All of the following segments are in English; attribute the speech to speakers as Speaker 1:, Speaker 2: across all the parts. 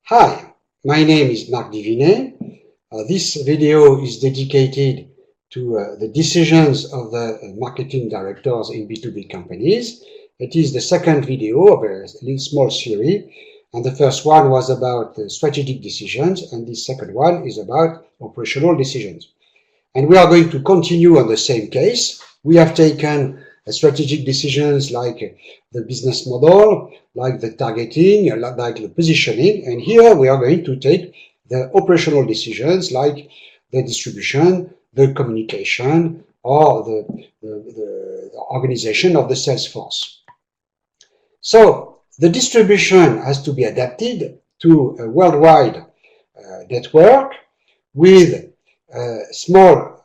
Speaker 1: Hi, my name is Marc Divinet. This video is dedicated to the decisions of the marketing directors in B2B companies. It is the second video of a little small series, and the first one was about strategic decisions, and the second one is about operational decisions. And we are going to continue on the same case. We have taken strategic decisions like the business model, like the targeting, like the positioning, and here we are going to take the operational decisions like the distribution, the communication, or the organization of the sales force. So the distribution has to be adapted to a worldwide network with small,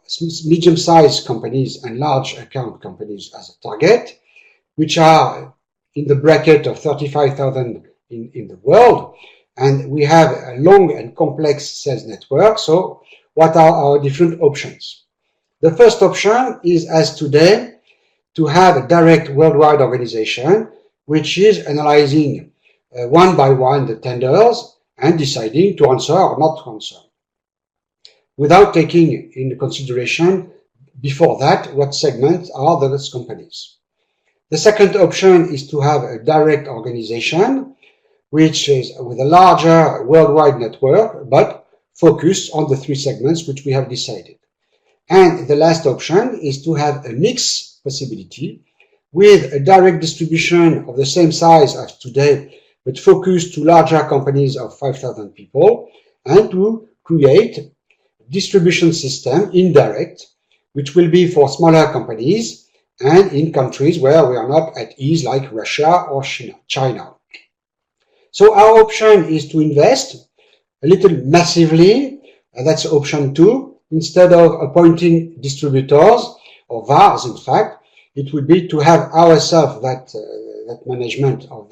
Speaker 1: medium-sized companies and large account companies as a target, which are in the bracket of 35,000 in the world. And we have a long and complex sales network. So what are our different options? The first option is, as today, to have a direct worldwide organization, which is analyzing one by one the tenders and deciding to answer or not to answer, without taking into consideration before that what segments are those companies. The second option is to have a direct organization, which is with a larger worldwide network, but focused on the three segments which we have decided. And the last option is to have a mixed possibility with a direct distribution of the same size as today, but focused to larger companies of 5,000 people, and to create distribution system indirect, which will be for smaller companies and in countries where we are not at ease, like Russia or China. So our option is to invest a little massively, that's option 2. Instead of appointing distributors or VARs, in fact, it would be to have ourselves that management of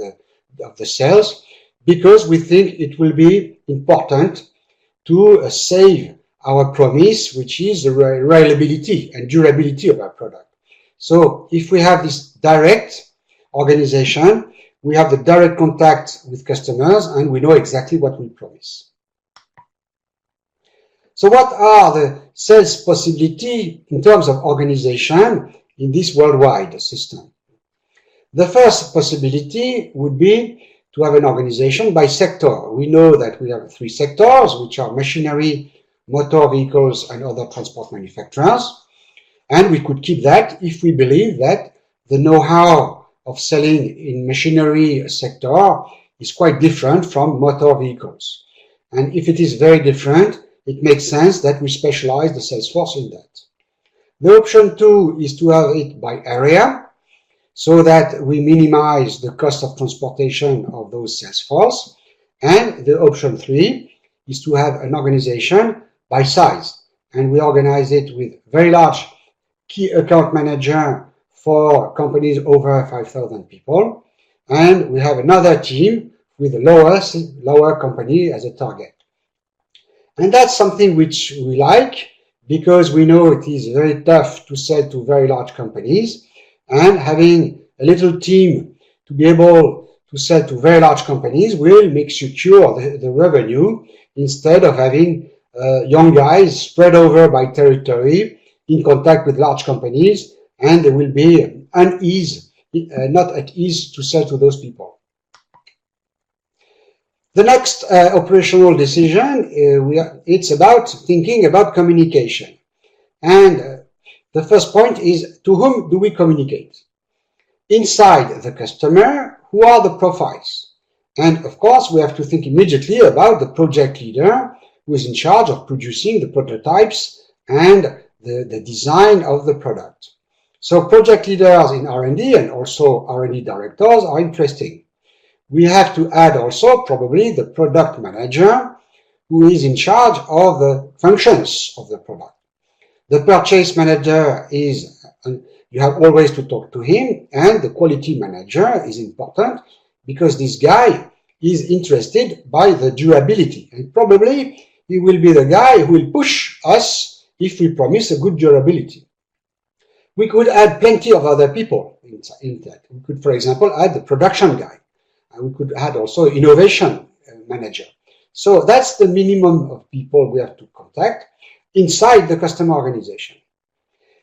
Speaker 1: the sales, because we think it will be important to save our promise, which is the reliability and durability of our product. So if we have this direct organization, we have the direct contact with customers and we know exactly what we promise. So what are the sales possibilities in terms of organization in this worldwide system? The first possibility would be to have an organization by sector. We know that we have 3 sectors, which are machinery, motor vehicles, and other transport manufacturers. And we could keep that if we believe that the know-how of selling in machinery sector is quite different from motor vehicles. And if it is very different, it makes sense that we specialize the sales force in that. The option 2 is to have it by area, so that we minimize the cost of transportation of those sales force. And the option 3 is to have an organization by size, and we organize it with very large key account manager for companies over 5,000 people, and we have another team with a lower company as a target. And that's something which we like, because we know it is very tough to sell to very large companies, and having a little team to be able to sell to very large companies will make secure the revenue, instead of having young guys spread over by territory in contact with large companies, and they will be unease, not at ease to sell to those people. The next operational decision, it's about thinking about communication. And the first point is, to whom do we communicate? Inside the customer, who are the profiles? And of course, we have to think immediately about the project leader, who is in charge of producing the prototypes and the design of the product. So project leaders in R&D and also R&D directors are interesting. We have to add also probably the product manager, who is in charge of the functions of the product. The purchase manager is, you have always to talk to him, and the quality manager is important, because this guy is interested by the durability, and probably he will be the guy who will push us if we promise a good durability. We could add plenty of other people in that. We could, for example, add the production guy. And we could add also innovation manager. So that's the minimum of people we have to contact inside the customer organization.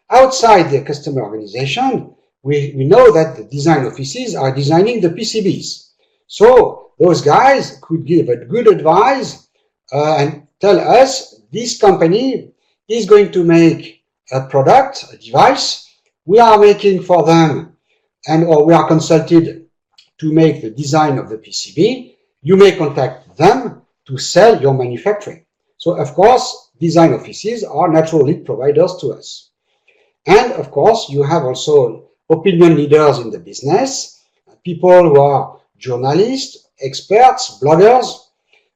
Speaker 1: Outside the customer organization, we know that the design offices are designing the PCBs. So those guys could give a good advice and tell us this company is going to make a product, a device. We are making for them or we are consulted to make the design of the PCB. You may contact them to sell your manufacturing. So of course, design offices are natural lead providers to us. And of course, you have also opinion leaders in the business, people who are journalists, experts, bloggers,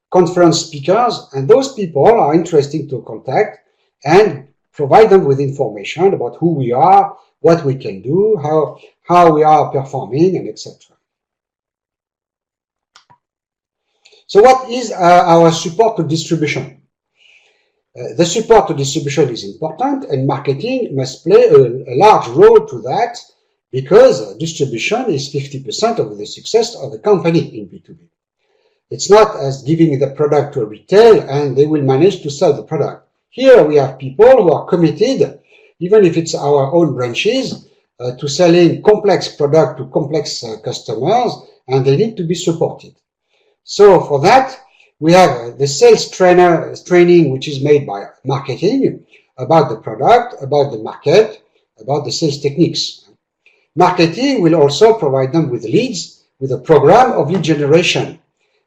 Speaker 1: conference speakers, and those people are interesting to contact and provide them with information about who we are, what we can do, how we are performing, and etc. So what is our support to distribution? The support to distribution is important, and marketing must play a large role to that, because distribution is 50% of the success of the company in B2B. It's not as giving the product to a retail and they will manage to sell the product. Here we have people who are committed, even if it's our own branches, to selling complex product to complex customers, and they need to be supported. So for that, we have the sales training, which is made by marketing about the product, about the market, about the sales techniques. Marketing will also provide them with leads, with a program of lead generation.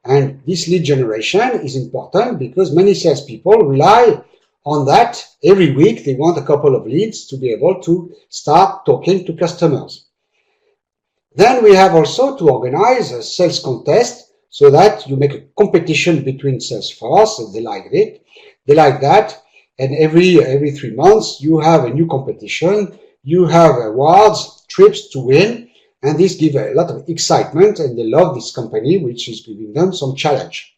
Speaker 1: And this lead generation is important because many salespeople rely on that. Every week they want a couple of leads to be able to start talking to customers. Then we have also to organize a sales contest so that you make a competition between sales force, and they like it. They like that. And every 3 months you have a new competition. You have awards, trips to win. And this gives a lot of excitement, and they love this company, which is giving them some challenge.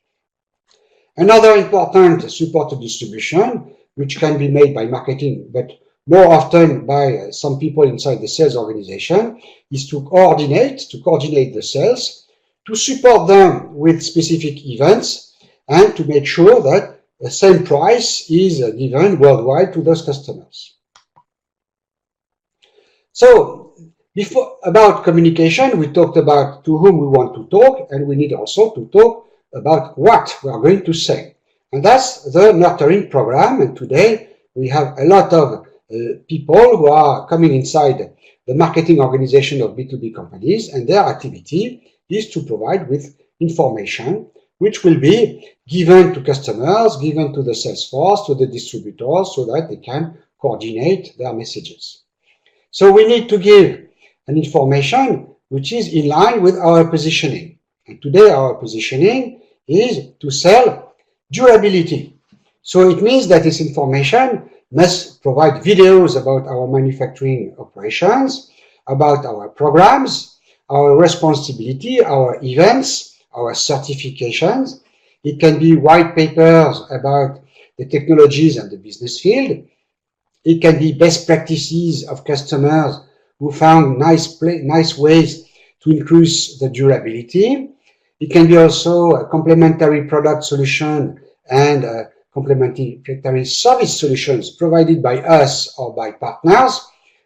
Speaker 1: Another important support to distribution, which can be made by marketing, but more often by some people inside the sales organization, is to coordinate the sales, to support them with specific events, and to make sure that the same price is given worldwide to those customers. So, about communication, we talked about to whom we want to talk, and we need also to talk about what we are going to say. And that's the nurturing program. And today we have a lot of people who are coming inside the marketing organization of B2B companies, and their activity is to provide with information which will be given to customers, given to the sales force, to the distributors, so that they can coordinate their messages. So we need to give an information which is in line with our positioning. And today our positioning is to sell durability. So it means that this information must provide videos about our manufacturing operations, about our programs, our responsibility, our events, our certifications. It can be white papers about the technologies and the business field. It can be best practices of customers who found nice ways to increase the durability. It can be also a complementary product solution and complementary service solutions provided by us or by partners,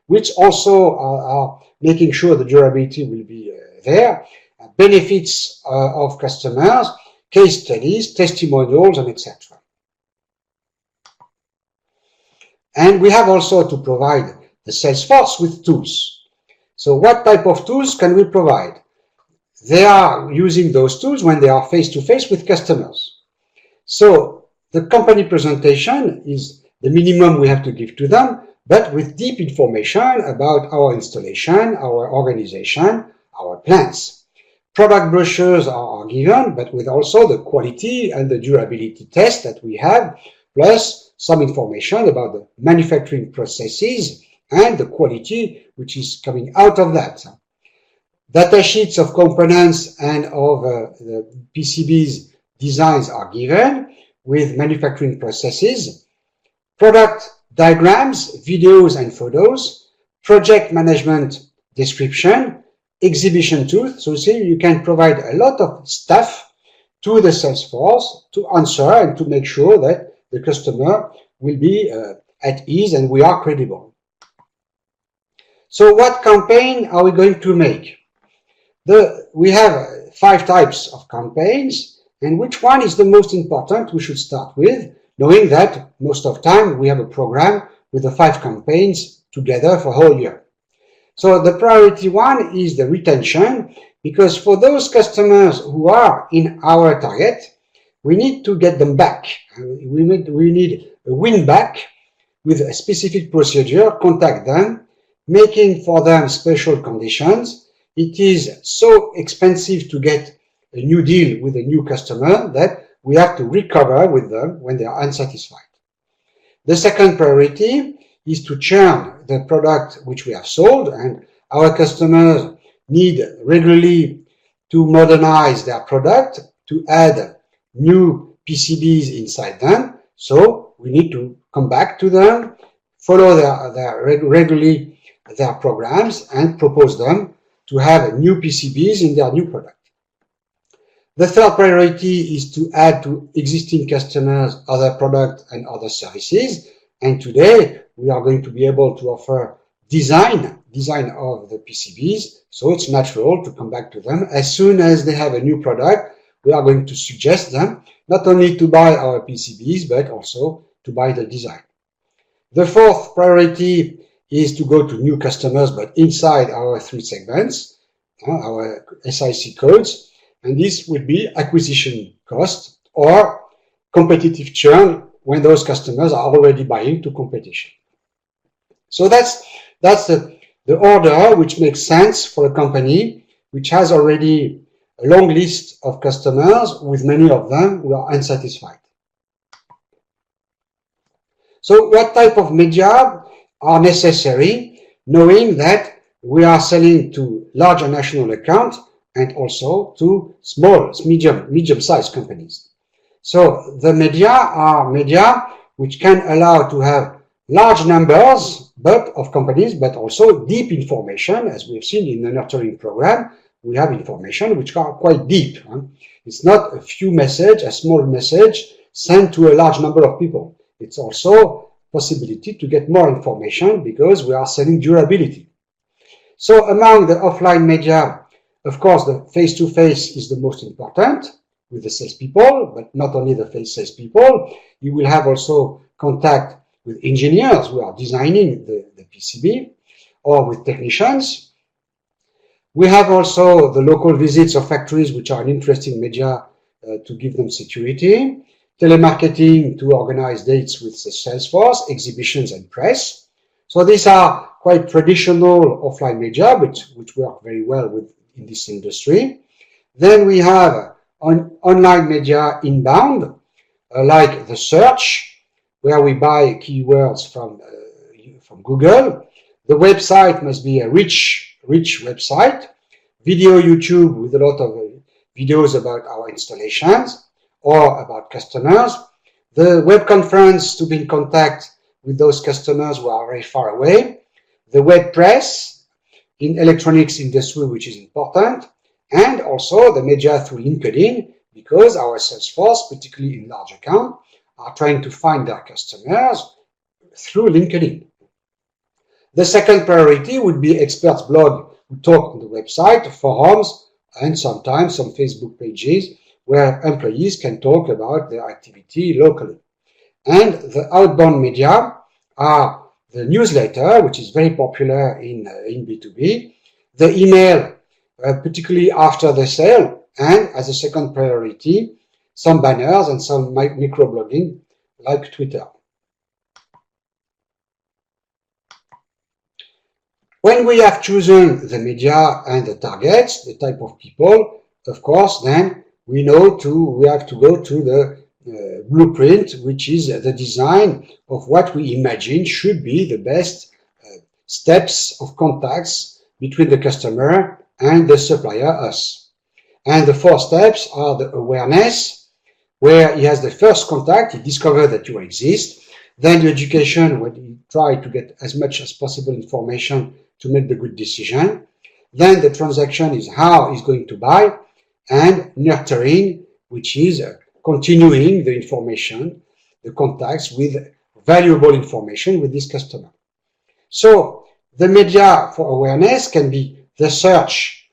Speaker 1: which also are making sure the durability will be there. Benefits of customers, case studies, testimonials, and etc. And we have also to provide the sales force with tools. So what type of tools can we provide? They are using those tools when they are face-to-face with customers. So the company presentation is the minimum we have to give to them, but with deep information about our installation, our organization, our plans. Product brochures are given, but with also the quality and the durability test that we have, plus some information about the manufacturing processes and the quality which is coming out of that. Data sheets of components and of the PCBs designs are given with manufacturing processes, product diagrams, videos and photos, project management description, exhibition tools. So see, you can provide a lot of stuff to the sales force to answer and to make sure that the customer will be at ease and we are credible. So what campaign are we going to make? We have 5 types of campaigns, and which one is the most important we should start with, knowing that most of the time we have a program with the 5 campaigns together for a whole year. So the priority one is the retention, because for those customers who are in our target, we need to get them back. We need a win back with a specific procedure, contact them, making for them special conditions. It is so expensive to get a new deal with a new customer that we have to recover with them when they are unsatisfied. The second priority is to churn the product which we have sold, and our customers need regularly to modernize their product, to add new PCBs inside them. So we need to come back to them, follow regularly their programs, and propose them to have new PCBs in their new product. The third priority is to add to existing customers other products and other services. And today we are going to be able to offer design of the PCBs. So it's natural to come back to them. As soon as they have a new product, we are going to suggest them not only to buy our PCBs, but also to buy the design. The fourth priority is to go to new customers, but inside our 3 segments, our SIC codes, and this would be acquisition cost or competitive churn when those customers are already buying to competition. So that's the order which makes sense for a company which has already a long list of customers, with many of them who are unsatisfied. So what type of media are necessary, knowing that we are selling to larger national accounts and also to small, medium-sized companies. So the media are media which can allow to have large numbers of companies, but also deep information. As we've seen in the nurturing program, we have information which are quite deep. It's not a few messages, a small message sent to a large number of people. It's also possibility to get more information because we are selling durability. So among the offline media, of course, the face-to-face is the most important with the salespeople, but not only the salespeople. You will have also contact with engineers who are designing the PCB, or with technicians. We have also the local visits of factories, which are an interesting media to give them security. Telemarketing to organize dates with the sales force, exhibitions and press. So these are quite traditional offline media, which work very well in this industry. Then we have online media inbound, like the search, where we buy keywords from Google. The website must be a rich website. Video YouTube with a lot of videos about our installations or about customers. The web conference to be in contact with those customers who are very far away. The web press in electronics industry, which is important. And also the media through LinkedIn, because our sales force, particularly in large accounts, are trying to find their customers through LinkedIn. The second priority would be experts blog who talk on the website, forums, and sometimes some Facebook pages where employees can talk about their activity locally. And the outbound media are the newsletter, which is very popular in B2B, the email, particularly after the sale, and as a second priority, some banners and some microblogging like Twitter. When we have chosen the media and the targets, the type of people, of course, then we have to go to the blueprint, which is the design of what we imagine should be the best steps of contacts between the customer and the supplier, us. And the 4 steps are the awareness, where he has the first contact, he discovers that you exist. Then the education, where he tries to get as much as possible information to make the good decision. Then the transaction is how he's going to buy, and nurturing which is continuing the information, the contacts with valuable information with this customer. So the media for awareness can be the search,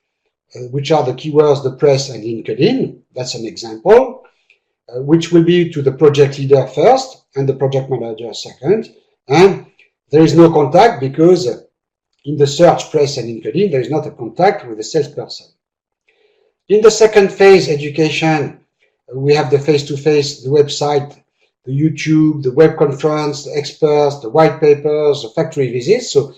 Speaker 1: which are the keywords, the press and LinkedIn. That's an example, which will be to the project leader first and the project manager second. And there is no contact because in the search, press and LinkedIn, there is not a contact with the salesperson. In the second phase, education, we have the face-to-face, the website, the YouTube, the web conference, the experts, the white papers, the factory visits. So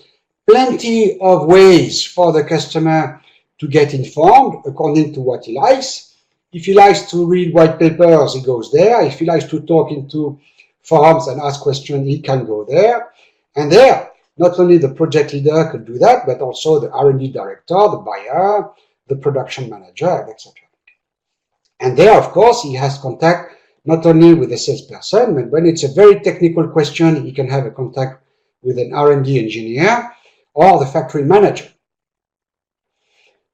Speaker 1: plenty of ways for the customer to get informed according to what he likes. If he likes to read white papers, he goes there. If he likes to talk into forums and ask questions, he can go there. And there, not only the project leader could do that, but also the R&D director, the buyer, the production manager, etc. And there, of course, he has contact not only with the salesperson, but when it's a very technical question, he can have a contact with an R&D engineer or the factory manager.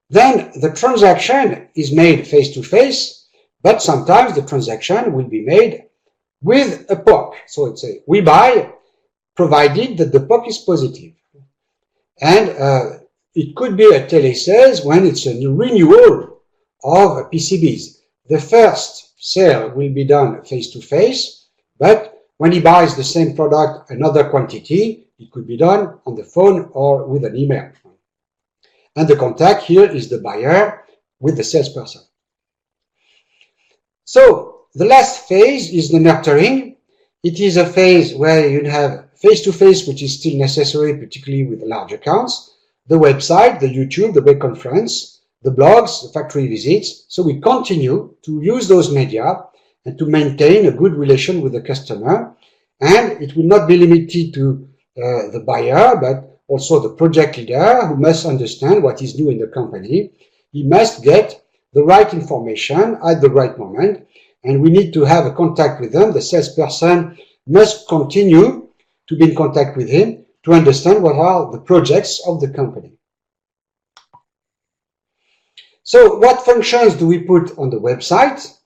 Speaker 1: Then the transaction is made face-to-face, but sometimes the transaction will be made with a POC. So it's a we buy, provided that the POC is positive. And it could be a telesales when it's a renewal of PCBs. The first sale will be done face-to-face, but when he buys the same product, another quantity, it could be done on the phone or with an email. And the contact here is the buyer with the salesperson. So the last phase is the nurturing. It is a phase where you have face-to-face, which is still necessary, particularly with large accounts, the website, the YouTube, the web conference, the blogs, the factory visits. So we continue to use those media and to maintain a good relation with the customer. And it will not be limited to the buyer, but also the project leader, who must understand what is new in the company. He must get the right information at the right moment, and we need to have a contact with them. The salesperson must continue to be in contact with him to understand what are the projects of the company. So what functions do we put on the website?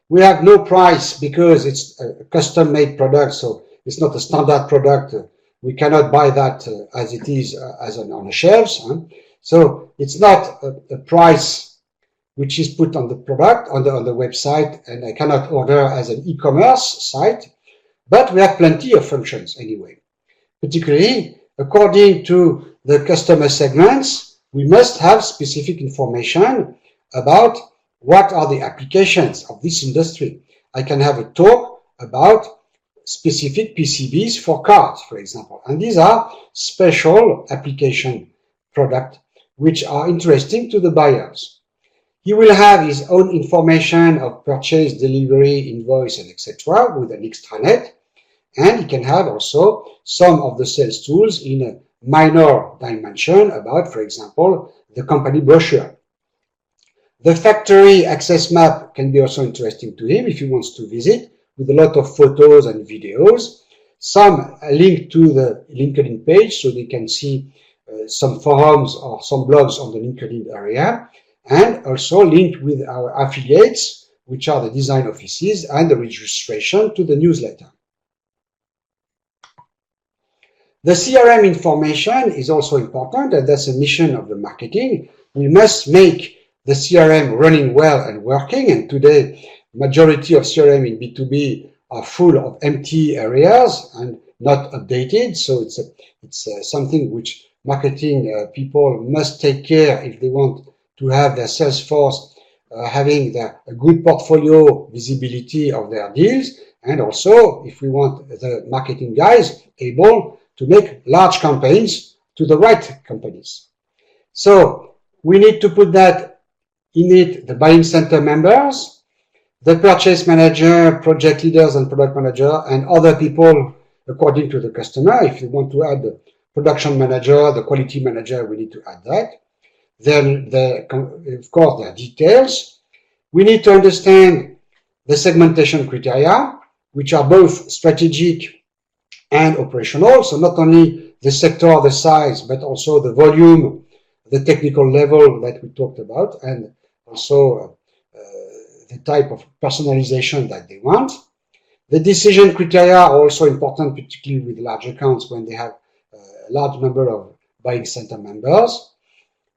Speaker 1: We have no price because it's a custom-made product, so it's not a standard product. We cannot buy that as it is on the shelves. So it's not a price which is put on the product, on the website, and I cannot order as an e-commerce site, but we have plenty of functions anyway. Particularly, according to the customer segments, we must have specific information about what are the applications of this industry. I can have a talk about specific PCBs for cars, for example. And these are special application products which are interesting to the buyers. He will have his own information of purchase, delivery, invoice, and etc. with an extranet. And he can have also some of the sales tools in a minor dimension about, for example, the company brochure. The factory access map can be also interesting to him if he wants to visit, with a lot of photos and videos. Some link to the LinkedIn page so they can see some forums or some blogs on the LinkedIn area, and also linked with our affiliates, which are the design offices, and the registration to the newsletter. The CRM information is also important, and that's a mission of the marketing. We must make the CRM running well and working, and today majority of CRM in B2B are full of empty areas and not updated. So it's something which marketing people must take care if they want to have their sales force having a good portfolio visibility of their deals, and also if we want the marketing guys able to make large campaigns to the right companies. So we need to put that in it, the buying center members, the purchase manager, project leaders and product manager, and other people according to the customer. If you want to add the production manager, the quality manager, we need to add that. Then, of course, there are details. We need to understand the segmentation criteria, which are both strategic and operational. So not only the sector, the size, but also the volume, the technical level that we talked about, and also the type of personalization that they want. The decision criteria are also important, particularly with large accounts when they have a large number of buying center members.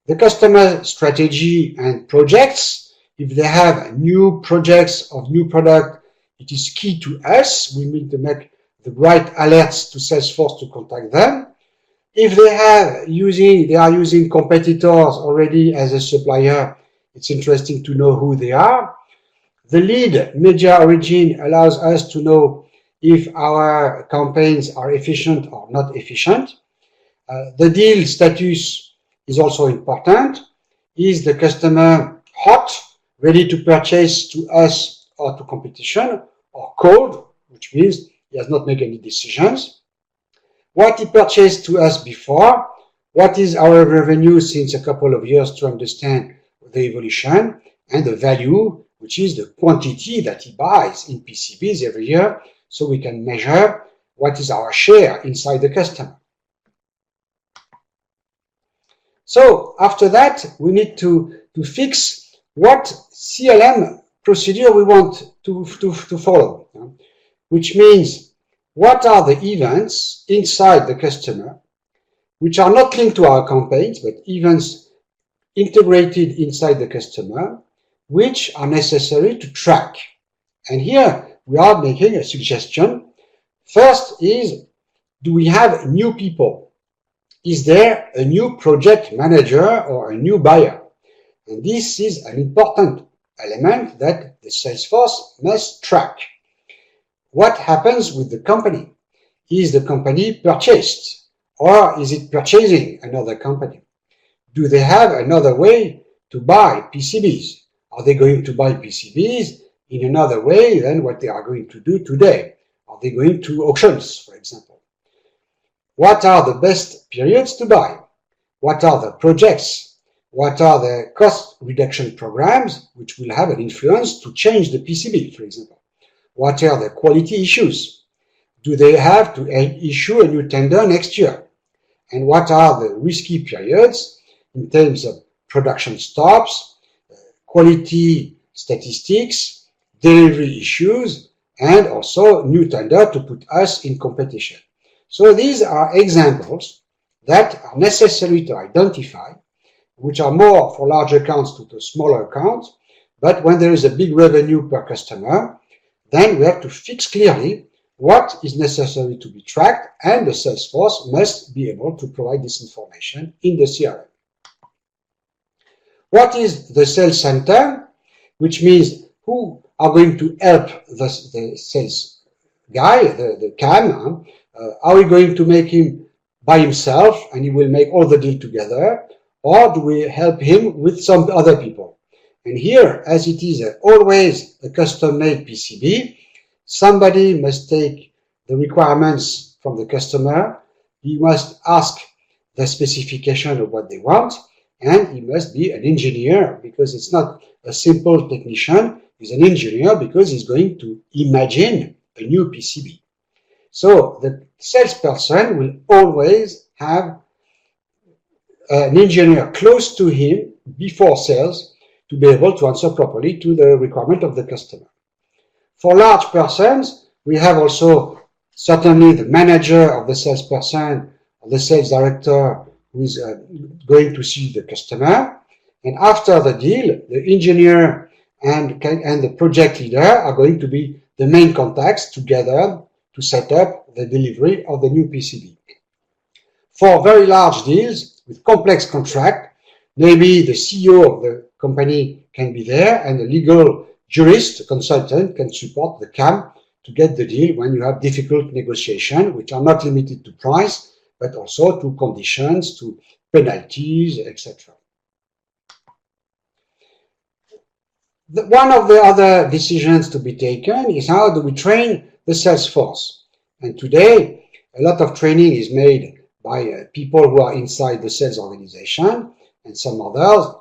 Speaker 1: The customer strategy and projects. If they have new projects of new product, it is key to us. We need to make the right alerts to Salesforce to contact them. If they are using competitors already as a supplier, it's interesting to know who they are. The lead media origin allows us to know if our campaigns are efficient or not efficient. The deal status is also important. Is the customer hot, ready to purchase to us or to competition, or cold, which means he has not made any decisions? What he purchased to us before? What is our revenue since a couple of years to understand the evolution? And the value, which is the quantity that he buys in PCBs every year, so we can measure what is our share inside the customer. So after that, we need to fix what CLM procedure we want to follow, which means what are the events inside the customer which are not linked to our campaigns, but events integrated inside the customer, which are necessary to track. And here we are making a suggestion. First is, do we have new people? Is there a new project manager or a new buyer? And this is an important element that the Salesforce must track. What happens with the company? Is the company purchased, or is it purchasing another company? Do they have another way to buy PCBs? Are they going to buy PCBs in another way than what they are going to do today? Are they going to auctions, for example? What are the best periods to buy? What are the projects? What are the cost reduction programs which will have an influence to change the PCB, for example? What are the quality issues? Do they have to issue a new tender next year? And what are the risky periods in terms of production stops, quality statistics, delivery issues, and also new tender to put us in competition? So these are examples that are necessary to identify, which are more for large accounts to the smaller accounts. But when there is a big revenue per customer, then we have to fix clearly what is necessary to be tracked, and the Salesforce must be able to provide this information in the CRM. What is the sales center? Which means who are going to help the sales guy, the CAM? Are we going to make him by himself and he will make all the deal together? Or do we help him with some other people? And here, as it is always a custom-made PCB, somebody must take the requirements from the customer. He must ask the specification of what they want, and he must be an engineer, because it's not a simple technician. He's an engineer because he's going to imagine a new PCB. So the salesperson will always have an engineer close to him before sales to be able to answer properly to the requirement of the customer. For large persons, we have also certainly the manager of the salesperson or the sales director who is going to see the customer. And after the deal, the engineer and the project leader are going to be the main contacts together to set up the delivery of the new PCB. For very large deals with complex contract, maybe the CEO of the company can be there, and the legal jurist, consultant, can support the CAM to get the deal when you have difficult negotiations, which are not limited to price, but also to conditions, to penalties, etc. One of the other decisions to be taken is how do we train the sales force. And today, a lot of training is made by people who are inside the sales organization, and some others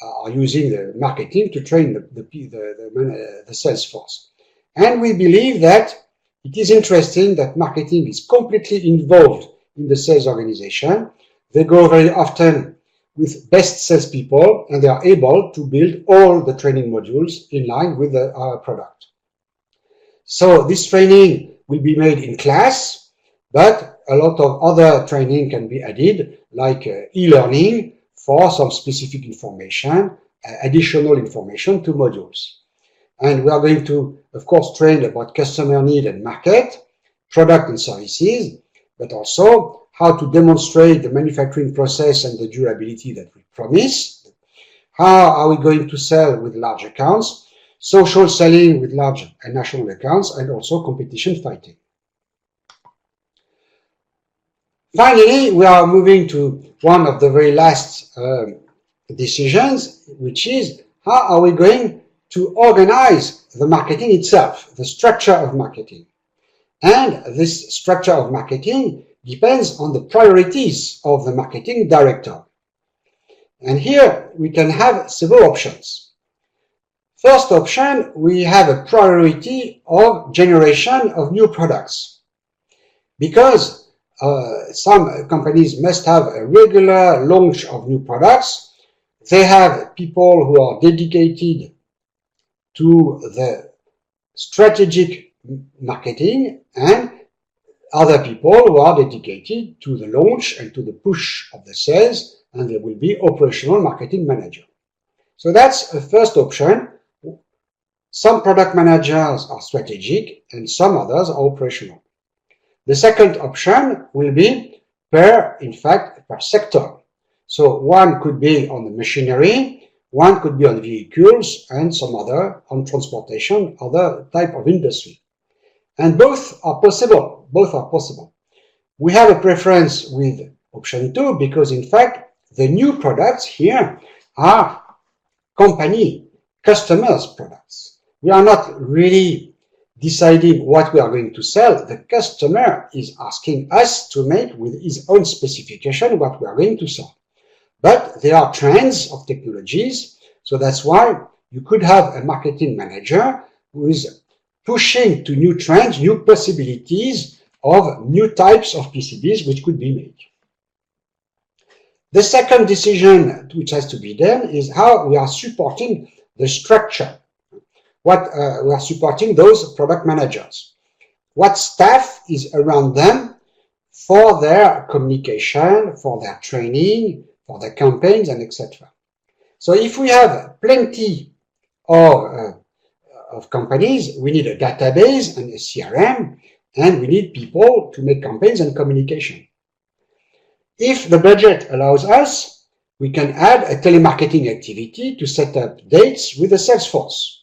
Speaker 1: are using the marketing to train the sales force. And we believe that it is interesting that marketing is completely involved in the sales organization. They go very often with best salespeople, and they are able to build all the training modules in line with our product. So this training will be made in class, but a lot of other training can be added, like e-learning for some specific information, additional information to modules. And we are going to, of course, train about customer need and market, product and services, but also how to demonstrate the manufacturing process and the durability that we promise. How are we going to sell with large accounts, social selling with large and national accounts, and also competition fighting. Finally, we are moving to one of the very last decisions, which is how are we going to organize the marketing itself, the structure of marketing. And this structure of marketing depends on the priorities of the marketing director. And here we can have several options. First option, we have a priority of generation of new products. Because some companies must have a regular launch of new products, they have people who are dedicated to the strategic marketing and other people who are dedicated to the launch and to the push of the sales, and there will be operational marketing manager. So that's a first option. Some product managers are strategic and some others are operational. The second option will be per sector. So one could be on the machinery, one could be on vehicles, and some other on transportation, other type of industry. And both are possible. Both are possible. We have a preference with option 2 because, in fact, the new products here are company, customers' products. We are not really deciding what we are going to sell. The customer is asking us to make with his own specification what we are going to sell. But there are trends of technologies, so that's why you could have a marketing manager who is pushing to new trends, new possibilities of new types of PCBs which could be made. The second decision which has to be done is how we are supporting the structure. What we are supporting those product managers. What staff is around them for their communication, for their training, for their campaigns, and etc. So if we have plenty of companies, we need a database and a CRM, and we need people to make campaigns and communication. If the budget allows us, we can add a telemarketing activity to set up dates with the sales force.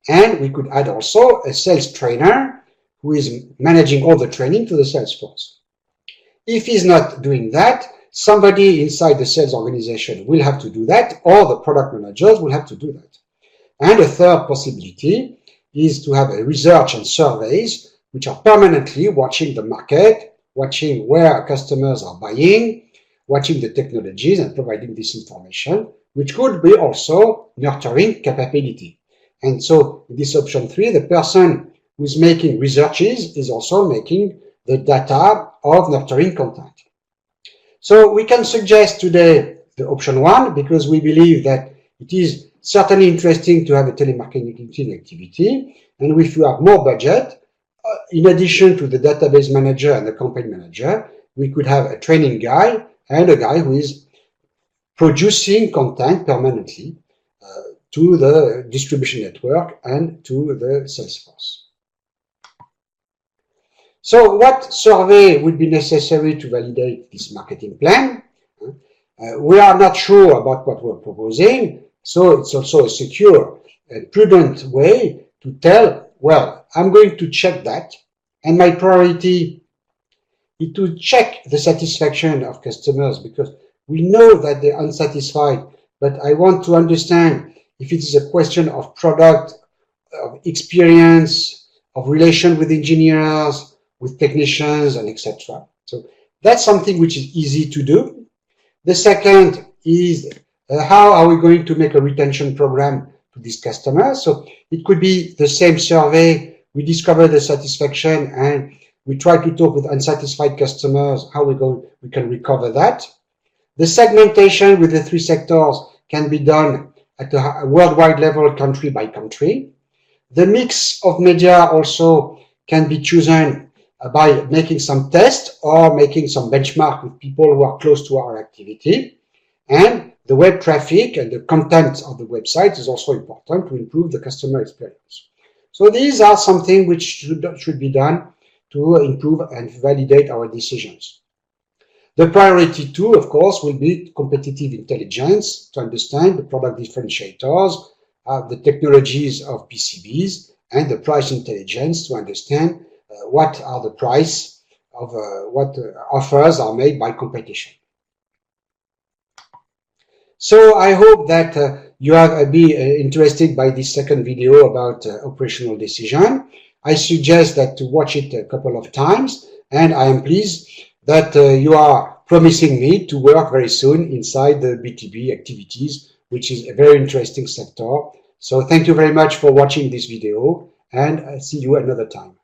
Speaker 1: And we could add also a sales trainer who is managing all the training to the sales force. If he's not doing that, somebody inside the sales organization will have to do that, or the product managers will have to do that. And a third possibility is to have a research and surveys which are permanently watching the market, watching where customers are buying, watching the technologies and providing this information, which could be also nurturing capability. And so in this option 3, the person who is making researches is also making the data of nurturing content. So we can suggest today the option 1 because we believe that it is certainly interesting to have a telemarketing activity. And if you have more budget, in addition to the database manager and the campaign manager, we could have a training guy and a guy who is producing content permanently to the distribution network and to the sales force. So what survey would be necessary to validate this marketing plan? We are not sure about what we're proposing, so it's also a secure and prudent way to tell, well, I'm going to check that, and my priority is to check the satisfaction of customers because we know that they're unsatisfied, but I want to understand if it is a question of product, of experience, of relation with engineers, with technicians, and etc. So that's something which is easy to do. The second is how are we going to make a retention program to these customers? So it could be the same survey. We discover the satisfaction and we try to talk with unsatisfied customers, how we can recover that. The segmentation with the three sectors can be done at a worldwide level, country by country. The mix of media also can be chosen by making some tests or making some benchmark with people who are close to our activity. And the web traffic and the content of the website is also important to improve the customer experience. So these are something which should be done to improve and validate our decisions. The priority two, of course, will be competitive intelligence to understand the product differentiators, the technologies of PCBs, and the price intelligence to understand what are the price of what offers are made by competition. So I hope that you have been interested by this second video about operational decision. I suggest that to watch it a couple of times, and I am pleased that you are promising me to work very soon inside the B2B activities, which is a very interesting sector. So thank you very much for watching this video, and see you another time.